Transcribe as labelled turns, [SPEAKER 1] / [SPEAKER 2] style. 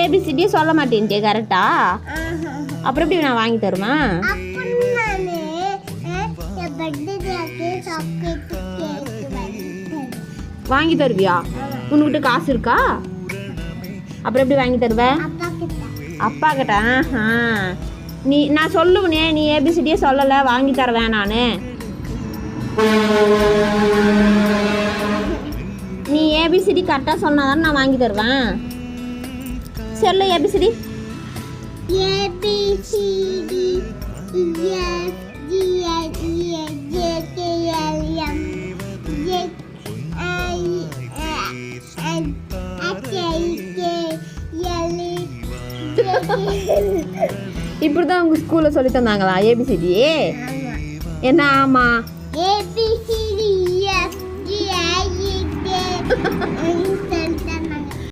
[SPEAKER 1] ஏபிசிடியே சொல்ல மாட்டேன்ட்டே கரெக்டா? அப்புறம் எப்படி நான் வாங்கி தருவேன்? வாங்கி தருவியா? உன்கிட்ட காசு இருக்கா? அப்புறம் எப்படி வாங்கி தருவேன்? அப்பா கிட்ட. நான் சொல்லுவனே, நீ ஏபிசிடியே சொல்லலை, வாங்கி தருவேன் நான். நீ ஏபிசிடி கரெக்டாக சொன்னால் தானே நான் வாங்கி தருவேன். சொல்லு ஏபிசிடி. இப்படிதான் உங்க ஸ்கூல்ல சொல்லி தந்தாங்களா ஏபிசிடி? என்ன? ஆமா.